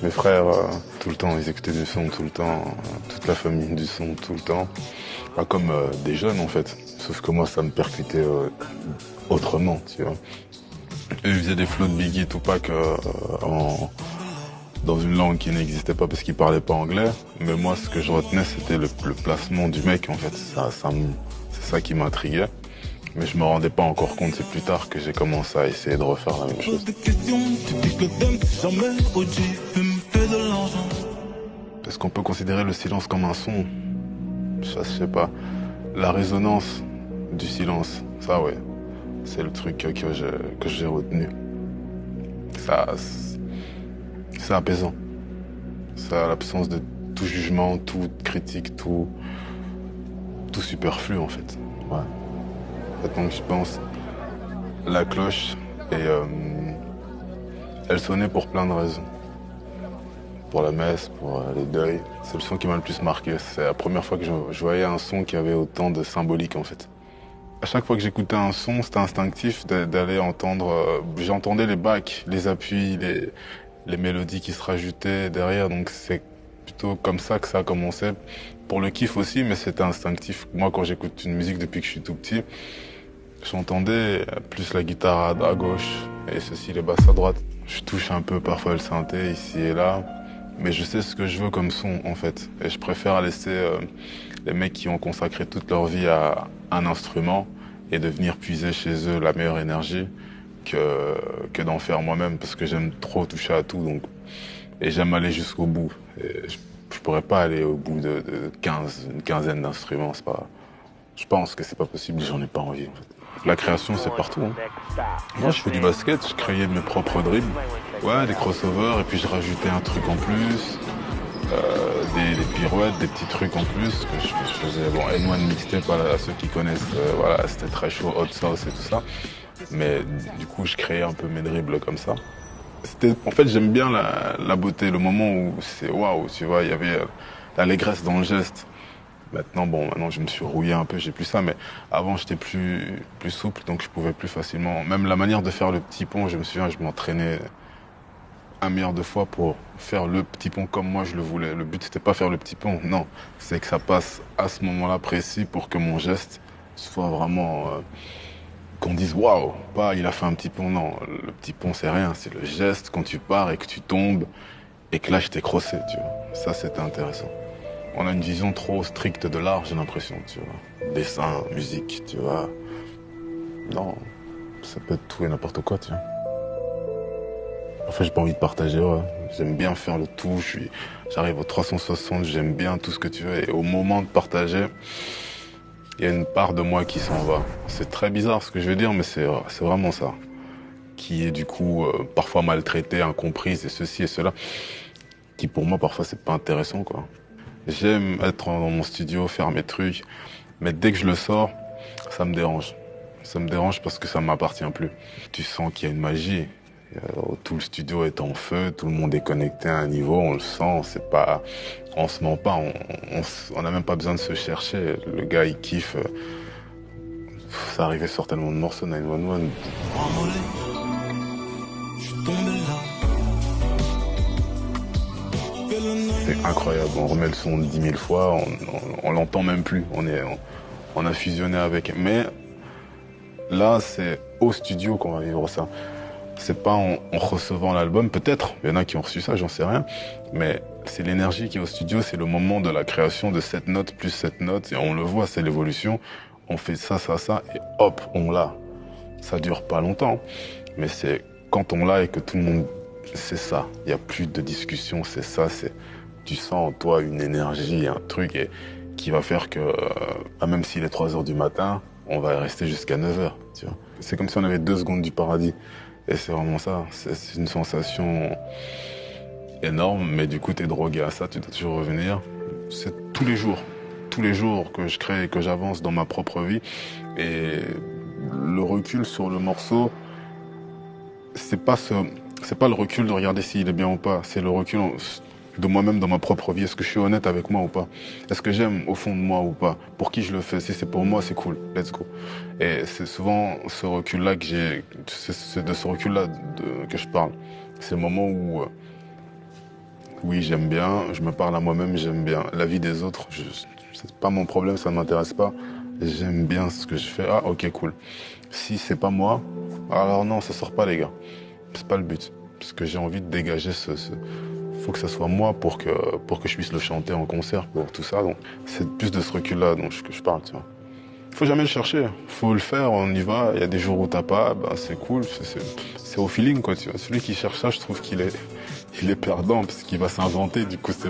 Mes frères, tout le temps, ils écoutaient du son tout le temps, toute la famille du son tout le temps. Pas comme des jeunes en fait. Sauf que moi, ça me percutait autrement, tu vois. Eux, ils faisaient des flows de Biggie, Tupac dans une langue qui n'existait pas parce qu'ils parlaient pas anglais. Mais moi, ce que je retenais, c'était le placement du mec en fait. C'est ça qui m'intriguait. Mais je me rendais pas encore compte, c'est plus tard que j'ai commencé à essayer de refaire la même chose. Est-ce qu'on peut considérer le silence comme un son? Ça, je sais pas. La résonance du silence, ça ouais, c'est le truc que j'ai retenu. Ça, c'est apaisant. Ça a l'absence de tout jugement, toute critique, tout superflu en fait. Ouais. Maintenant que je pense, la cloche, et elle sonnait pour plein de raisons. Pour la messe, pour les deuils. C'est le son qui m'a le plus marqué. C'est la première fois que je voyais un son qui avait autant de symbolique en fait. À chaque fois que j'écoutais un son, c'était instinctif d'aller entendre. J'entendais les bacs, les appuis, les mélodies qui se rajoutaient derrière. Donc c'est plutôt comme ça que ça a commencé. Pour le kiff aussi, mais c'était instinctif. Moi, quand j'écoute une musique depuis que je suis tout petit, j'entendais plus la guitare à gauche et ceci, les basses à droite. Je touche un peu parfois le synthé ici et là, mais je sais ce que je veux comme son en fait. Et je préfère laisser les mecs qui ont consacré toute leur vie à un instrument et de venir puiser chez eux la meilleure énergie que d'en faire moi-même parce que j'aime trop toucher à tout donc et j'aime aller jusqu'au bout. Et je pourrais pas aller au bout de une quinzaine d'instruments, c'est pas. Je pense que c'est pas possible, j'en ai pas envie en fait. La création, c'est partout. Hein. Moi, je fais du basket, je créais mes propres dribbles, ouais, des crossovers, et puis je rajoutais un truc en plus, des pirouettes, des petits trucs en plus que je faisais. Bon, N1 mixtape à ceux qui connaissent, voilà, c'était très chaud, hot sauce et tout ça. Mais du coup, je créais un peu mes dribbles comme ça. En fait, j'aime bien la beauté, le moment où c'est waouh, tu vois, il y avait l'allégresse dans le geste. Maintenant je me suis rouillé un peu, j'ai plus ça, mais avant j'étais plus souple, donc je pouvais plus facilement. Même la manière de faire le petit pont, je me souviens, je m'entraînais un milliard de fois pour faire le petit pont comme moi je le voulais. Le but c'était pas faire le petit pont, non, c'est que ça passe à ce moment-là précis pour que mon geste soit vraiment qu'on dise waouh, pas il a fait un petit pont, non, le petit pont c'est rien, c'est le geste quand tu pars et que tu tombes et que là je t'ai crossé, tu vois. Ça c'était intéressant. On a une vision trop stricte de l'art, j'ai l'impression, tu vois. Dessin, musique, tu vois. Non, ça peut être tout et n'importe quoi, tu vois. En fait, j'ai pas envie de partager, ouais. J'aime bien faire le tout, j'arrive au 360, j'aime bien tout ce que tu veux. Et au moment de partager, il y a une part de moi qui s'en va. C'est très bizarre ce que je veux dire, mais c'est vraiment ça. Qui est du coup parfois maltraitée, incomprise et ceci et cela. Qui pour moi parfois c'est pas intéressant, quoi. J'aime être dans mon studio, faire mes trucs, mais dès que je le sors, ça me dérange. Ça me dérange parce que ça m'appartient plus. Tu sens qu'il y a une magie. Tout le studio est en feu, tout le monde est connecté à un niveau, on le sent, c'est pas, on se ment pas, on n'a même pas besoin de se chercher. Le gars il kiffe. Ça arrivait sur tellement de morceaux 911. C'est incroyable, on remet le son 10 000 fois, on l'entend même plus, on a fusionné avec. Mais là, c'est au studio qu'on va vivre ça. C'est pas en recevant l'album, peut-être, il y en a qui ont reçu ça, j'en sais rien, mais c'est l'énergie qui est au studio, c'est le moment de la création de cette note plus cette note, et on le voit, c'est l'évolution. On fait ça, et hop, on l'a. Ça dure pas longtemps, mais c'est quand on l'a et que tout le monde, c'est ça. Il y a plus de discussion, c'est ça, tu sens en toi une énergie, un truc qui va faire que, même s'il est 3 heures du matin, on va rester jusqu'à 9 heures, tu vois. C'est comme si on avait 2 secondes du paradis. Et c'est vraiment ça. C'est une sensation énorme, mais du coup, t'es drogué à ça, tu dois toujours revenir. C'est tous les jours. Tous les jours que je crée et que j'avance dans ma propre vie. Et le recul sur le morceau, c'est pas le recul de regarder s'il est bien ou pas. C'est le recul de moi-même dans ma propre vie. Est-ce que je suis honnête avec moi ou pas? Est-ce que j'aime au fond de moi ou pas? Pour qui je le fais? Si c'est pour moi, c'est cool. Let's go. Et c'est souvent ce recul-là que c'est de ce recul-là que je parle. C'est le moment où Oui, j'aime bien. Je me parle à moi-même, j'aime bien. La vie des autres, c'est pas mon problème, ça ne m'intéresse pas. J'aime bien ce que je fais. Ah, ok, cool. Si c'est pas moi, alors non, ça sort pas, les gars. C'est pas le but. Parce que j'ai envie de dégager faut que ça soit moi pour que je puisse le chanter en concert, pour tout ça. Donc, c'est plus de ce recul-là que je parle, tu vois. Faut jamais le chercher. Faut le faire, on y va. Il y a des jours où t'as pas, bah, c'est cool. C'est au feeling, quoi, tu vois. Celui qui cherche ça, je trouve il est perdant, parce qu'il va s'inventer, du coup, c'est